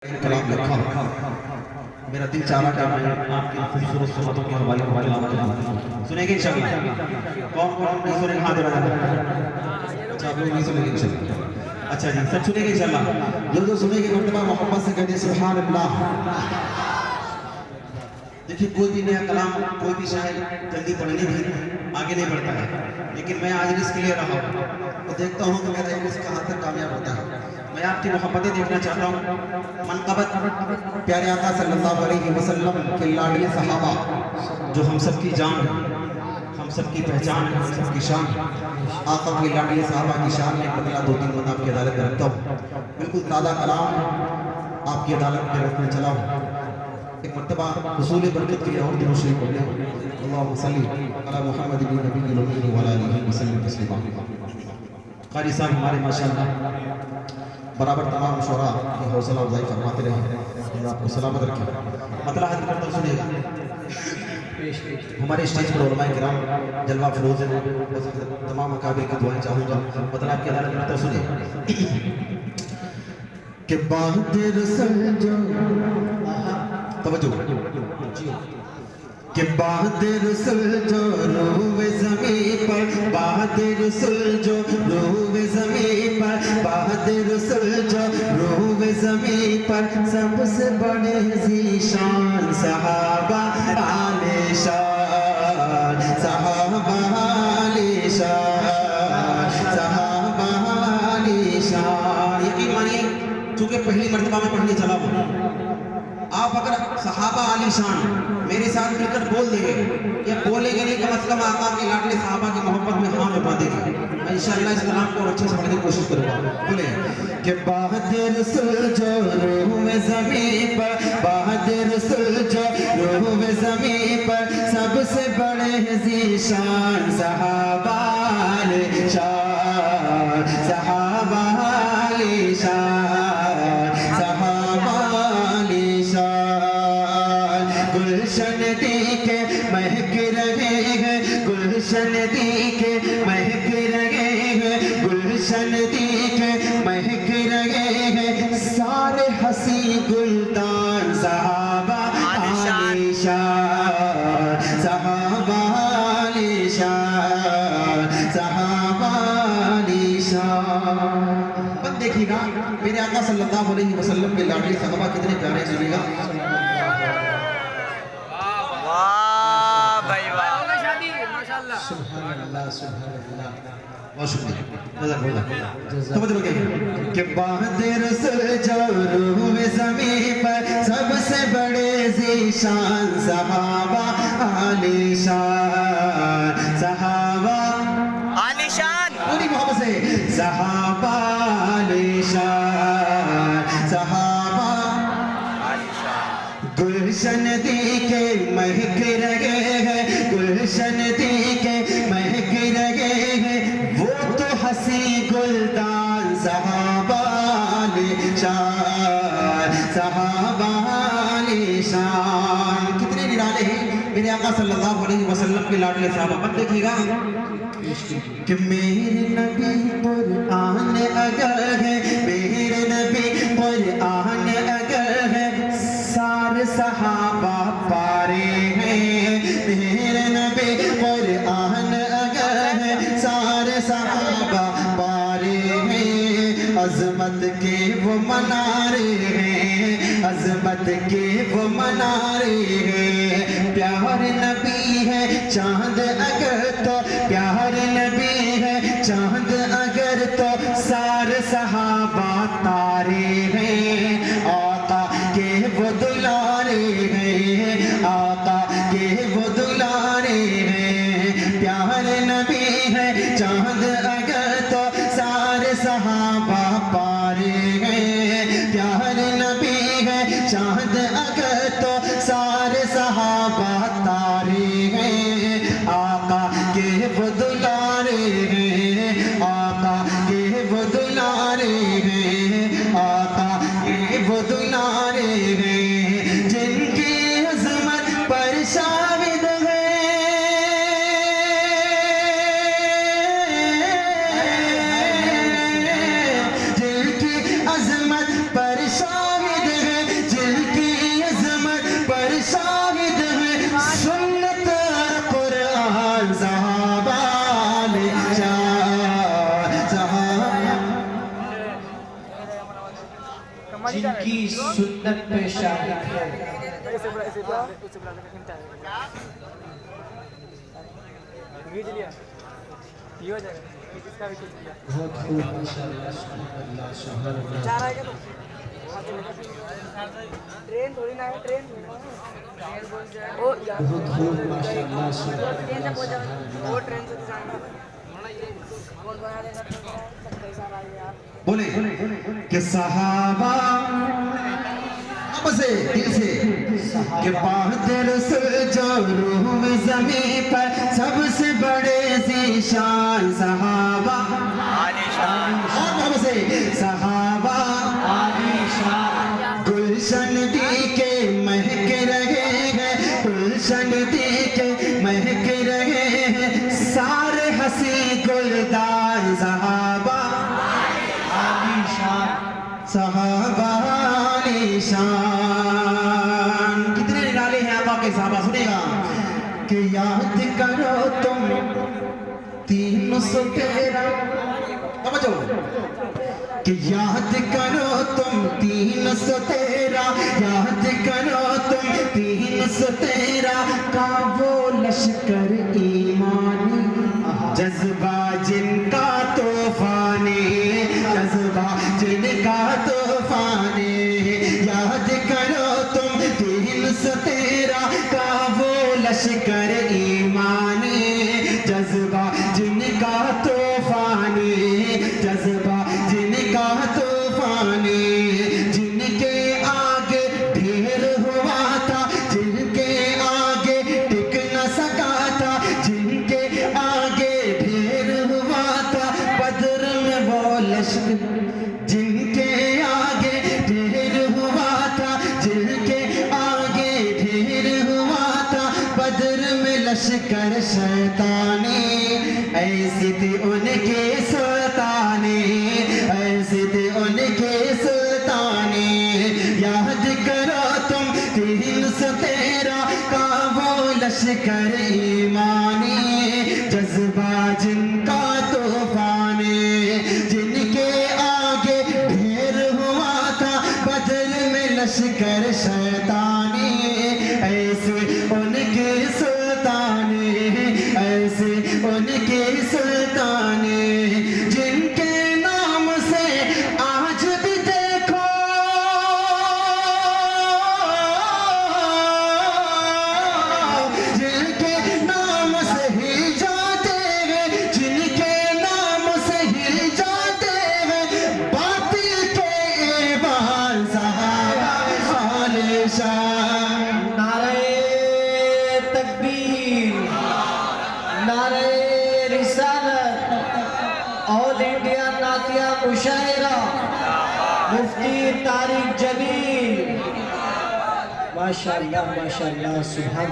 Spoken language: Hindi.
कलाम लिखा। मेरा दिल चाह रहा कि मैं आपकी खूबसूरत सुन्नतों के हवाले सुनेंगे इंशाअल्लाह। कौन कौन नहीं सुनेंगे हाथ उठाना। अच्छा आप लोग नहीं सुनेंगे इंशाअल्लाह। अच्छा जी सब सुनेंगे इंशाअल्लाह। जो सुनेंगे मर्तबा मोहब्बत से कहते सुभान अल्लाह। देखिए कोई भी नया कलाम कोई भी शायर जल्दी पढ़ने भी आगे नहीं बढ़ता है, लेकिन मैं आज रिस्क ले रहा हूँ तो देखता हूँ कि मेरा इल्म कहाँ तक कामयाब होता है। मैं आपकी मोहब्बतें देखना चाहता हूँ। मनक़बत प्यारे आका सल्लल्लाहु अलैहि वसल्लम के लाडले सहाबा जो हम सब की जान है, हम सब की पहचान है, हम सब की शान। आका के लाडले सहाबा की शान में बदला 2-3 बंदा आपकी अदालत में रखता हूँ। बिल्कुल ताज़ा कलाम आपकी अदालत में रखने चला हूँ। एक मर्तबा हुसूल बरकत के लिए और दिनों शरीफ पढ़ने अल्लाहुम्मा सल्ली अला मुहम्मद नबी व अला आलिहि वसल्लम तस्लीमा। कारी साहब हमारे माशाअल्लाह बराबर तमाम शुरा की हौसला अफजाई फरमाते रहे, आपको सलामत रखें। मतलब हद करता सुनिएगा। हमारे स्टेज पर उलमाए किराम जलवा फरोज हैं, तमाम अकाबिर की दुआएं चाहूँगा। मतलब आपकी अदालत में सुनिए कि बहादुर समझो तवज्जो कि बहादुर सुलझो रोवे ज़मीं पर, बहादुर सुलझो रोवे ज़मीं पर, बहादुर सुलझो रोवे ज़मीं पर। सबसे बड़े ज़ीशान सहाबा आले शान, सहाबा आले शान, सहाबा आले शान। यकीन मानिए चूँकि पहली मर्तबा में पढ़ने चला हूँ, आप अगर सहाबा आली शान मेरे साथ मिलकर बोल देंगे या बोलेंगे नहीं, कम से कम आका के लाडले सहाबा की मोहब्बत में हाँ उठा देंगे। मैं इंशाअल्लाह इस कलाम को अच्छे से पढ़ने की कोशिश करूँगा। बोले कि बहादुर सुलझो रोवे ज़मीं पर, बहादुर सुलझो रोवे ज़मीं पर। सबसे बड़े ज़ीशान सहाबा आले शान, सहाबा आले शान, सहाबा आले शान। गुलशन दी के महक रहे हैं, गुलशन दी के महक रहे हैं, गुलशन दी के महक रहे हैं। सारे हसी गुलदान सहाबा आले शान, सहाबा आले शान, सहाबा आले शान। बस देखिएगा मेरे आका सल्लल्लाहु अलैहि वसल्लम के लाडले सहाबा कितने प्यारे सुनिएगा। कि बहादुर सुलझो रोवे ज़मीं पर। सबसे बड़े ज़ीशान सहाबा आले शान, सहाबा आले शान। पूरी मोहब्बत से सहाबा आले शान, सहाबा आले शान। गुलशन दी के महक रहे हैं, गुलशन दी के महक रहे हैं। वो तो हसी गुलदान सहाबा आले शान, सहाबा आले शान। कितने निराले हैं मेरे आका सल्लल्लाहु अलैहि वसल्लम के लाडले साहबा। अब देखिएगा कि मेरे नबी कुरान अगर है, मेरे नबी कुरान अगर है। सारे सहाबा पारे हैं, मेरे नबी कुरान अगर है। सारे सहाबा पारे हैं। अज़मत के वो मनारे हैं, अज़मत के वो मनारे हैं। प्यार नबी है चांद अगर तो, प्यार नबी है चांद अगर तो। सारे सहाबा तारे हैं, आका के वो दुलारे हैं, आका के वो दुलारे हैं। प्यार नबी है चांद अगर तो। सारे सहाबा पारे हैं। प्यार नबी है चांद अगर तो। सारे सहाबा तारे हैं, आका के वो दुलारे हैं, आका के वो दुलारे हैं, आका के वो दुलारे हैं। जिनकी अज़मत पर शाहिद है, जिनकी अज़मत पर शाहिद है। की सुन्नत पे शाहिद है। बहुत खूब माशाअल्लाह, सुभानअल्लाह, सुभानअल्लाह। ट्रेन थोड़ी ना है, ट्रेन बहुत खूब माशाअल्लाह, सुभानअल्लाह। वो ट्रेन से जाना बना देना पैसा यार। बोले कि सहाबा अब से दिल से कि बात रसूल जो रूह में ज़मीं पर सबसे बड़े ज़ीशान सहाबा और अब से सहाबा गुलशन दी के महक रहे हैं, गुलशन दी के महक रहे हैं सारे हंसी गुलदार सहाबा सहाबा निशान। कितने निराले हैं आका के सहाबा, सुनेगा कि याद करो तुम 313 समझो कि याद करो तुम 313, याद करो तुम 313 का वो लश्कर ईमानी जज्बा जिनका तूफानी, जज्बा जिनका तूफानी। याद करो तुम 313 का वो लश्कर ईमानी जज्बा जिनका तूफानी, जज्बा जिनका तूफानी। जिनके आगे ढेर हुआ था, जिनके आगे टिक न सका था, जिनके आगे ढेर हुआ था बद्र में वो लश्कर, जिनके आगे ढेर हुआ था, जिनके आगे ढेर हुआ था बद्र में लश्कर शैतानी। ऐसी थी उनके सुल्तानी, ऐसी थी उनके सुल्तानी। याद करो तुम 313 का वो लश्कर ईमानी जज्बा जिनका तूफानी, जिनके आगे ढेर हुआ था बदल में लश्कर शैतानी। ऐसे उनके सुल्तानी, ऐसे उनके सुल्तानी जिनके नाम से आज भी देखो जिनके नाम से ही जाते हैं, जिनके नाम से ही जाते हैं बातिल के ईमान सहाबा आलिशान। नारे तकबीर, नारे रिसालत, ऑल इंडिया नातिया मुशायरा, मुफ्ती तारिक जमील। माशाअल्लाह, माशाअल्लाह, सुभान